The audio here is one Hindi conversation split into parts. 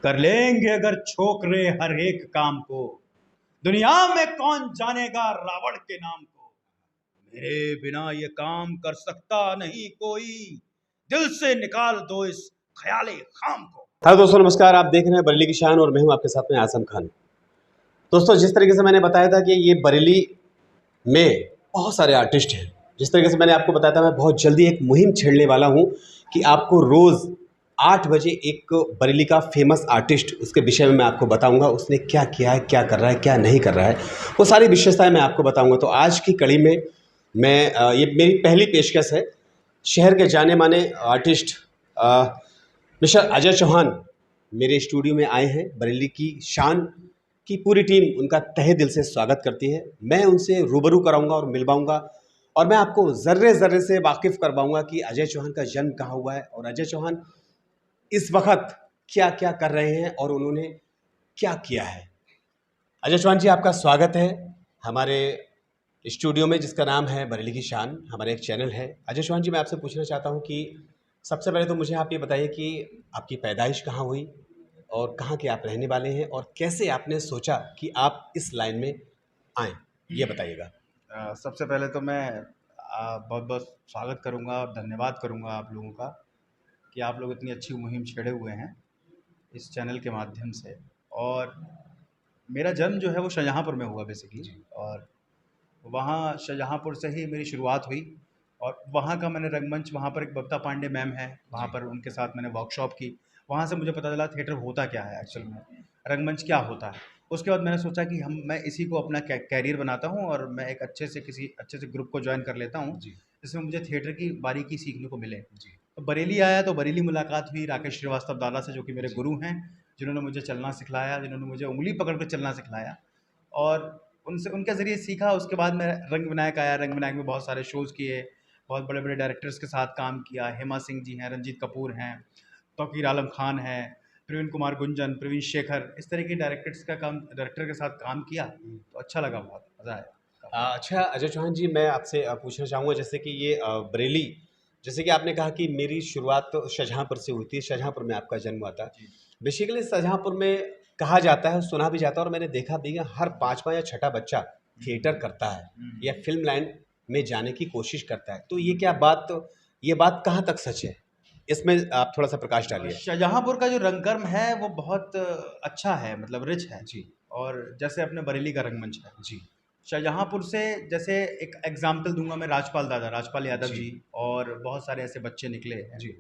कर लेंगे अगर छोकरे हर एक काम को, दुनिया में कौन जानेगा रावण के नाम को। मेरे बिना ये काम कर सकता नहीं कोई, दिल से निकाल दो इस ख्याले खाम को। हेलो दोस्तों, नमस्कार। आप देख रहे हैं बरेली की शान और मैं हूं आपके साथ में आजम खान। दोस्तों, जिस तरीके से मैंने बताया था कि ये बरेली में बहुत सारे आर्टिस्ट हैं, जिस तरीके से मैंने आपको बताया था, मैं बहुत जल्दी एक मुहिम छेड़ने वाला हूं कि आपको रोज़ 8 बजे एक बरेली का फेमस आर्टिस्ट, उसके विषय में मैं आपको बताऊंगा। उसने क्या किया है, क्या कर रहा है, क्या नहीं कर रहा है, वो सारी विशेषताएं मैं आपको बताऊंगा। तो आज की कड़ी में मैं ये मेरी पहली पेशकश है। शहर के जाने माने आर्टिस्ट मिस्टर अजय चौहान मेरे स्टूडियो में आए हैं। बरेली की शान की पूरी टीम उनका तहे दिल से स्वागत करती है। मैं उनसे रूबरू कराऊंगा और मिलवाऊंगा और मैं आपको ज़र्रे ज़र्रे से वाकिफ़ करवाऊंगा कि अजय चौहान का जन्म कहाँ हुआ है और अजय चौहान इस वक्त क्या क्या कर रहे हैं और उन्होंने क्या किया है। अजय चौहान जी, आपका स्वागत है हमारे स्टूडियो में, जिसका नाम है बरेली की शान, हमारा एक चैनल है। अजय चौहान जी, मैं आपसे पूछना चाहता हूँ कि सबसे पहले तो मुझे आप ये बताइए कि आपकी पैदाइश कहाँ हुई और कहाँ के आप रहने वाले हैं और कैसे आपने सोचा कि आप इस लाइन में आएँ, ये बताइएगा। सबसे पहले तो मैं बहुत बहुत स्वागत करूंगा और धन्यवाद करूंगा आप लोगों का कि आप लोग इतनी अच्छी मुहिम छेड़े हुए हैं इस चैनल के माध्यम से। और मेरा जन्म जो है वो शाहजहाँपुर में हुआ बेसिकली, और वहाँ शाहजहाँपुर से ही मेरी शुरुआत हुई। और वहाँ का मैंने रंगमंच, वहाँ पर एक बबीता पांडे मैम है, वहाँ पर उनके साथ मैंने वर्कशॉप की। वहाँ से मुझे पता चला थिएटर होता क्या है एक्चुअल में, रंगमंच क्या होता है। उसके बाद मैंने सोचा कि मैं इसी को अपना कैरियर बनाता हूँ और मैं एक किसी अच्छे से ग्रुप को ज्वाइन कर लेता हूँ जिसमें मुझे थिएटर की बारीकी सीखने को मिले। तो बरेली आया तो बरेली मुलाकात हुई राकेश श्रीवास्तव दादा से, जो कि मेरे गुरु हैं, जिन्होंने मुझे चलना सिखलाया, जिन्होंने मुझे उंगली पकड़ कर चलना सिखलाया। और उनसे, उनके ज़रिए सीखा। उसके बाद मैं रंग विनायक आया। रंग विनायक में बहुत सारे शोज़ किए, बहुत बड़े बड़े डायरेक्टर्स के साथ काम किया। हेमा सिंह जी हैं, रंजीत कपूर हैं, तौकीर आलम खान है, प्रवीण कुमार गुंजन, प्रवीण शेखर, इस तरह के डायरेक्टर के साथ काम किया। तो अच्छा लगा, बहुत मज़ा आया। अच्छा अजय चौहान जी, मैं आपसे पूछना चाहूँगा, जैसे कि ये बरेली, जैसे कि आपने कहा कि मेरी शुरुआत तो शाहजहाँपुर से हुई थी, शाहजहाँपुर में आपका जन्म हुआ था। बेसिकली शाहजहाँपुर में कहा जाता है, सुना भी जाता है और मैंने देखा भी है, हर 5वां या 6ठा बच्चा थिएटर करता है या फिल्म लाइन में जाने की कोशिश करता है। तो ये बात कहाँ तक सच है, इसमें आप थोड़ा सा प्रकाश डालिए। शाहजहाँपुर का जो रंगकर्म है वो बहुत अच्छा है, मतलब रिच है जी और जैसे अपने बरेली का रंगमंच है। जी शाहजहाँपुर से, जैसे एक एग्जाम्पल दूंगा मैं, राजपाल यादव जी जी और बहुत सारे ऐसे बच्चे निकले हैं जी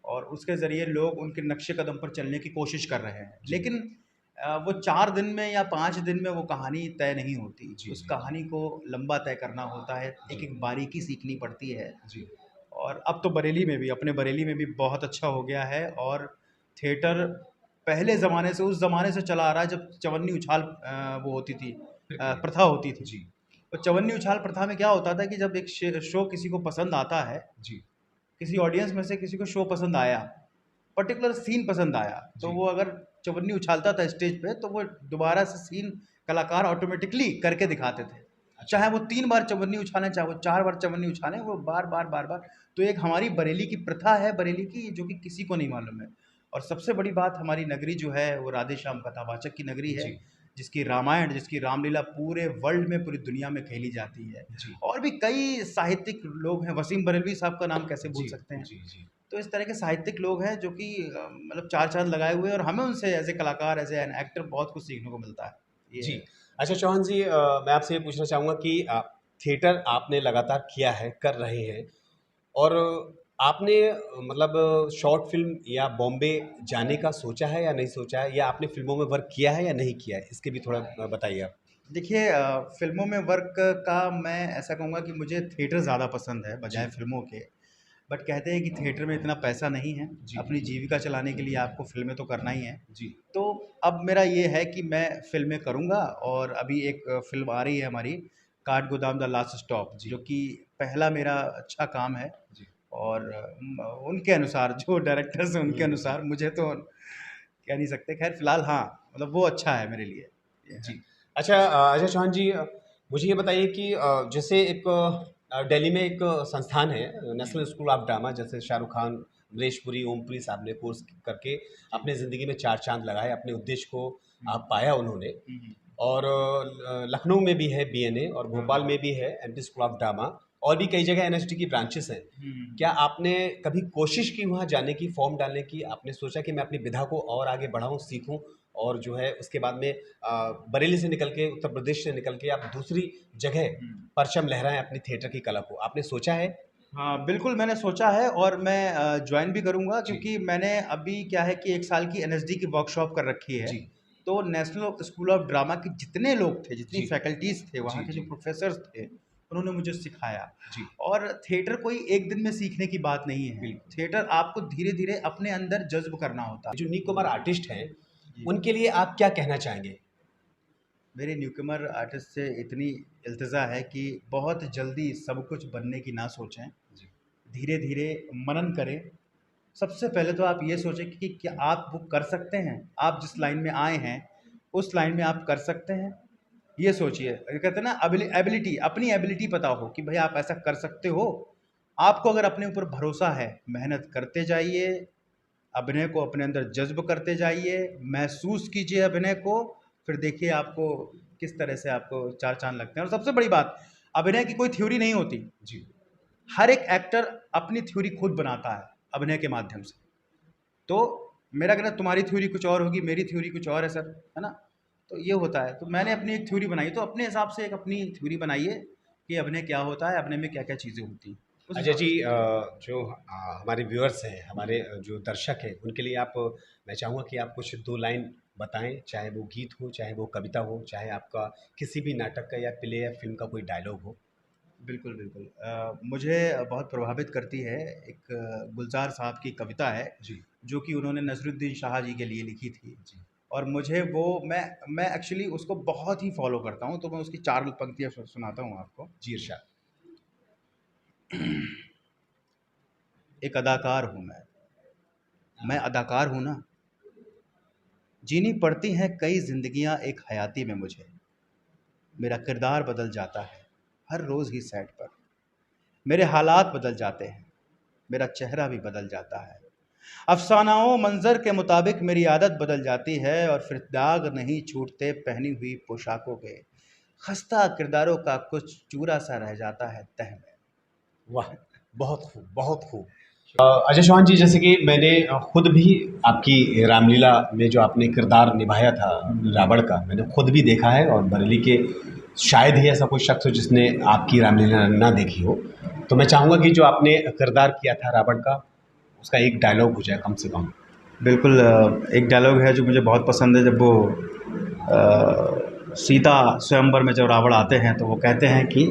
और उसके ज़रिए लोग उनके नक्शे कदम पर चलने की कोशिश कर रहे हैं। लेकिन वो 4 दिन में या 5 दिन में वो कहानी तय नहीं होती। उस कहानी को लंबा तय करना होता है, एक एक बारीकी सीखनी पड़ती है। जी और अब तो बरेली में भी, अपने बरेली में भी बहुत अच्छा हो गया है। और थिएटर पहले ज़माने से, उस ज़माने से चला आ रहा है जब चवन्नी उछाल वो होती थी, प्रथा होती थी। जी तो चवन्नी उछाल प्रथा में क्या होता था कि जब एक शो किसी को पसंद आता है, जी किसी ऑडियंस में से किसी को शो पसंद आया, पर्टिकुलर सीन पसंद आया, तो वो अगर चवन्नी उछालता था स्टेज पे, तो वो दोबारा से सीन कलाकार ऑटोमेटिकली करके दिखाते थे। चाहे वो 3 बार चवन्नी उछालें, चाहे वो 4 बार चवन्नी उछालें, वो बार बार बार बार। तो एक हमारी बरेली की प्रथा है, बरेली की, जो कि किसी को नहीं मालूम है। और सबसे बड़ी बात, हमारी नगरी जो है वो राधे श्याम कथावाचक की नगरी है, जिसकी रामायण, जिसकी रामलीला पूरे वर्ल्ड में, पूरी दुनिया में खेली जाती है। और भी कई साहित्यिक लोग हैं, वसीम बरेलवी साहब का नाम कैसे भूल सकते हैं। तो इस तरह के साहित्यिक लोग हैं जो कि मतलब 4 चाँद लगाए हुए हैं, और हमें उनसे एज़ ए कलाकार, एज़ एन एक्टर बहुत कुछ सीखने को मिलता है। ये जी। है। अच्छा चौहान जी, मैं आपसे ये पूछना चाहूँगा कि थिएटर आपने लगातार किया है, कर रहे हैं और आपने मतलब शॉर्ट फ़िल्म या बॉम्बे जाने का सोचा है या नहीं सोचा है, या आपने फ़िल्मों में वर्क किया है या नहीं किया है? इसके भी थोड़ा बताइए आप। देखिए, फ़िल्मों में वर्क का मैं ऐसा कहूँगा कि मुझे थिएटर ज़्यादा पसंद है बजाय फ़िल्मों के। बट कहते हैं कि थिएटर में इतना पैसा नहीं है, अपनी जीविका चलाने के लिए आपको फ़िल्में तो करना ही है। जी। तो अब मेरा ये है कि मैं फ़िल्में करूँगा। और अभी एक फ़िल्म आ रही है हमारी, काठगोदाम द लास्ट स्टॉप, जी। जो कि पहला मेरा अच्छा काम है। जी। और उनके अनुसार, जो डायरेक्टर्स हैं उनके अनुसार, मुझे तो कह नहीं सकते। ख़ैर फ़िलहाल हाँ, मतलब वो अच्छा है मेरे लिए। ये है। जी। अच्छा अजय चौहान जी, मुझे ये बताइए कि जैसे एक दिल्ली में एक संस्थान है, नेशनल स्कूल ऑफ ड्रामा, जैसे शाहरुख खान अमरीशपुरी, ओमपुरी साहब ने कोर्स करके अपने ज़िंदगी में 4 चाँद लगाए, अपने उद्देश्य को पाया उन्होंने। और लखनऊ में भी है बीएनए और भोपाल में भी है एमपी स्कूल ऑफ ड्रामा, और भी कई जगह एनएसडी की ब्रांचेस हैं। क्या आपने कभी कोशिश की वहाँ जाने की, फॉर्म डालने की? आपने सोचा कि मैं अपनी विधा को और आगे बढ़ाऊँ, सीखूँ, और जो है उसके बाद में बरेली से निकल के, उत्तर प्रदेश से निकल के आप दूसरी जगह परचम लहराएं अपनी थिएटर की कला को? आपने सोचा है? हाँ, बिल्कुल मैंने सोचा है और मैं जॉइन भी करूँगा, क्योंकि मैंने अभी क्या है कि 1 साल की एनएसडी की वर्कशॉप कर रखी है। जी। तो नेशनल स्कूल ऑफ ड्रामा के जितने लोग थे, जितनी जी। फैकल्टीज़ थे, वहाँ जी, के जो जी। प्रोफ़ेसर्स थे, उन्होंने मुझे सिखाया। जी। और थिएटर कोई एक दिन में सीखने की बात नहीं है। बिल्कुल। थिएटर आपको धीरे-धीरे अपने अंदर जज़्ब करना होता है। जो न्यूकमर आर्टिस्ट हैं, जी। उनके लिए आप क्या कहना चाहेंगे? मेरे न्यूकमर आर्टिस्ट से इतनी इल्तिजा है कि बहुत जल्दी सब कुछ बनने की ना सोचें। जी। धीरे-धीरे मनन करें। सबसे पहले तो आप ये सोचें कि क्या आप वो कर सकते हैं? आप जिस लाइन में आए हैं, उस लाइन में आप कर सकते हैं? ये सोचिए। कहते हैं ना, एबिलिटी, अपनी एबिलिटी पता हो कि भई आप ऐसा कर सकते हो। आपको अगर अपने ऊपर भरोसा है, मेहनत करते जाइए, अभिनय को अपने अंदर जज़्ब करते जाइए, महसूस कीजिए अभिनय को, फिर देखिए आपको किस तरह से आपको 4 चाँद लगते हैं। और सबसे बड़ी बात, अभिनय की कोई थ्योरी नहीं होती। जी। हर एक एक्टर अपनी थ्योरी खुद बनाता है अभिनय के माध्यम से। तो मेरा कहना है, तुम्हारी थ्योरी कुछ और होगी, मेरी थ्योरी कुछ और है सर, है ना? तो ये होता है। तो मैंने अपनी एक थ्योरी बनाई, तो अपने हिसाब से एक अपनी थ्योरी बनाइए कि अभिनय क्या होता है, अभिनय में क्या-क्या चीज़ें होती हैं। उस अजय हिसाब जी, से जो हमारे व्यूअर्स हैं, हमारे जो दर्शक हैं, उनके लिए आप, मैं चाहूँगा कि आप कुछ 2 लाइन बताएँ, चाहे वो गीत हो, चाहे वो कविता हो, चाहे आपका किसी भी नाटक का या प्ले या फ़िल्म का कोई डायलॉग हो। बिल्कुल, बिल्कुल। मुझे बहुत प्रभावित करती है, एक गुलज़ार साहब की कविता है, जी। जो कि उन्होंने नज़रुद्दीन शाह जी के लिए लिखी थी। जी। और मुझे वो मैं एक्चुअली उसको बहुत ही फ़ॉलो करता हूँ, तो मैं उसकी 4 पंक्तियाँ सुनाता हूँ आपको। जी, इरशाद। एक अदाकार हूँ मैं अदाकार हूँ ना। जीनी पड़ती हैं कई ज़िंदगियाँ एक हयाती में मुझे। मेरा किरदार बदल जाता है हर रोज़ ही सेट पर। मेरे हालात बदल जाते हैं, मेरा चेहरा भी बदल जाता है। अफ़सानाओं मंज़र के मुताबिक मेरी आदत बदल जाती है, और फिर दाग नहीं छूटते पहनी हुई पोशाकों के। खस्ता किरदारों का कुछ चूरा-सा रह जाता है तह में। वाह! बहुत खूब, बहुत खूब। अजय चौहान जी, जैसे कि मैंने खुद भी आपकी रामलीला में जो आपने किरदार निभाया था रावण का, मैंने खुद भी देखा है, और बरेली के शायद ही ऐसा कोई शख्स हो जिसने आपकी रामलीला ना देखी हो। तो मैं चाहूँगा कि जो आपने किरदार किया था रावण का, उसका एक डायलॉग हो जाए कम से कम। बिल्कुल। एक डायलॉग है जो मुझे बहुत पसंद है, जब वो सीता स्वयंवर में जब रावण आते हैं, तो वो कहते हैं कि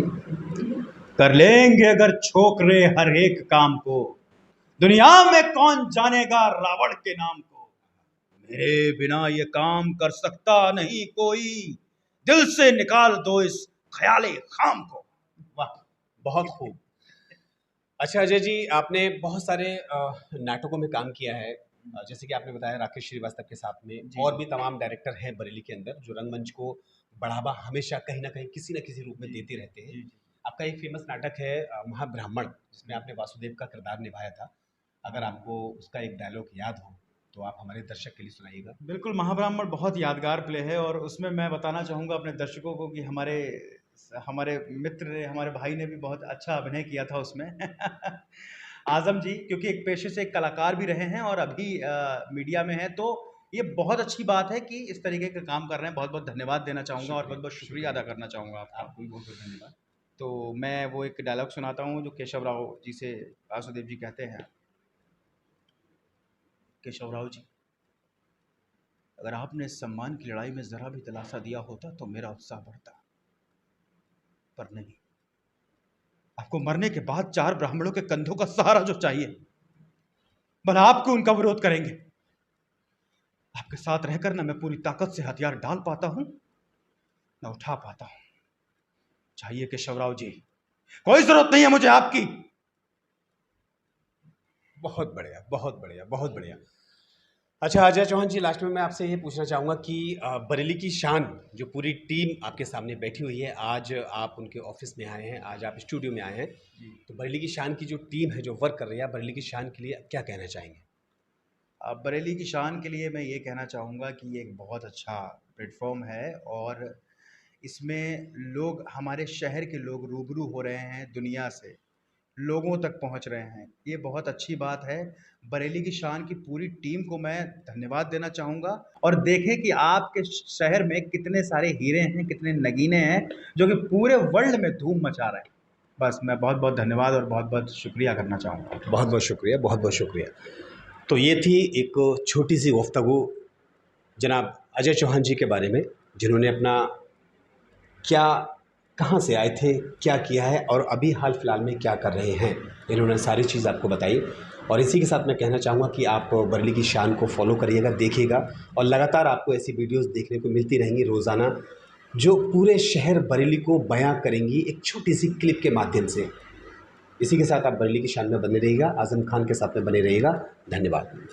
कर लेंगे अगर छोकरे हर एक काम को, दुनिया में कौन जानेगा रावण के नाम को। मेरे बिना ये काम कर सकता नहीं कोई, दिल से निकाल दो इस ख्याले खाम को। वाह! बहुत खूब। अच्छा अजय जी, आपने बहुत सारे नाटकों में काम किया है। जैसे कि आपने बताया राकेश श्रीवास्तव के साथ में, जी। और भी तमाम डायरेक्टर हैं बरेली के अंदर जो रंगमंच को बढ़ावा हमेशा कहीं न कहीं किसी न किसी रूप में जी। देते रहते हैं। जी, जी। आपका एक फ़ेमस नाटक है महाब्राह्मण, जिसमें आपने वासुदेव का किरदार निभाया था। अगर आपको उसका एक डायलॉग याद हो, तो आप हमारे दर्शक के लिए सुनाइएगा। बिल्कुल, महाब्राह्मण बहुत यादगार प्ले है, और उसमें मैं बताना चाहूँगा अपने दर्शकों को कि हमारे हमारे मित्र ने, हमारे भाई ने भी बहुत अच्छा अभिनय किया था उसमें। आज़म जी, क्योंकि एक पेशे से एक कलाकार भी रहे हैं और अभी मीडिया में हैं, तो ये बहुत अच्छी बात है कि इस तरीके का काम कर रहे हैं। बहुत-बहुत धन्यवाद देना चाहूँगा और शुक्रिया, बहुत-बहुत शुक्रिया शुक्रिया। अदा करना चाहूँगा आपका। आपको भी बहुत-बहुत धन्यवाद। तो मैं वो एक डायलॉग सुनाता हूँ जो केशव राव जी से वासुदेव जी कहते हैं। केशव राव जी, अगर आपने इस सम्मान की लड़ाई में ज़रा भी दिलासा दिया होता तो मेरा उत्साह बढ़ता, पर नहीं। आपको मरने के बाद 4 ब्राह्मणों के कंधों का सहारा जो चाहिए, भला आप क्यों उनका विरोध करेंगे? आपके साथ रहकर ना मैं पूरी ताकत से हथियार डाल पाता हूं, ना उठा पाता हूं। चाहिए केशव राव जी, कोई जरूरत नहीं है मुझे आपकी। बहुत बढ़िया, बहुत बढ़िया, बहुत बढ़िया। अच्छा अजय चौहान जी, लास्ट में मैं आपसे ये पूछना चाहूँगा कि बरेली की शान जो पूरी टीम आपके सामने बैठी हुई है, आज आप उनके ऑफिस में आए हैं, आज आप स्टूडियो में आए हैं, जी। तो बरेली की शान की जो टीम है, जो वर्क कर रही है, आप बरेली की शान के लिए क्या कहना चाहेंगे? बरेली की शान के लिए मैं ये कहना चाहूँगा कि ये एक बहुत अच्छा प्लेटफ़ॉर्म है और इसमें लोग, हमारे शहर के लोग रूबरू हो रहे हैं दुनिया से, लोगों तक पहुँच रहे हैं। ये बहुत अच्छी बात है। बरेली की शान की पूरी टीम को मैं धन्यवाद देना चाहूँगा और देखें कि आपके शहर में कितने सारे हीरे हैं, कितने नगीने हैं, जो कि पूरे वर्ल्ड में धूम मचा रहे हैं। बस मैं बहुत-बहुत धन्यवाद और बहुत-बहुत शुक्रिया करना चाहूँगा। बहुत बहुत शुक्रिया, बहुत बहुत शुक्रिया। तो ये थी एक छोटी सी गुफ्तगू जनाब अजय चौहान जी के बारे में, जिन्होंने अपना क्या, कहाँ से आए थे, क्या किया है और अभी हाल फिलहाल में क्या कर रहे हैं, इन्होंने सारी चीज़ आपको बताई। और इसी के साथ मैं कहना चाहूँगा कि आप बरेली की शान को फॉलो करिएगा, देखिएगा और लगातार आपको ऐसी वीडियोस देखने को मिलती रहेंगी रोज़ाना, जो पूरे शहर बरेली को बयां करेंगी एक छोटी सी क्लिप के माध्यम से। इसी के साथ आप बरेली की शान में बने रहिएगा, आज़म खान के साथ में बने रहिएगा। धन्यवाद।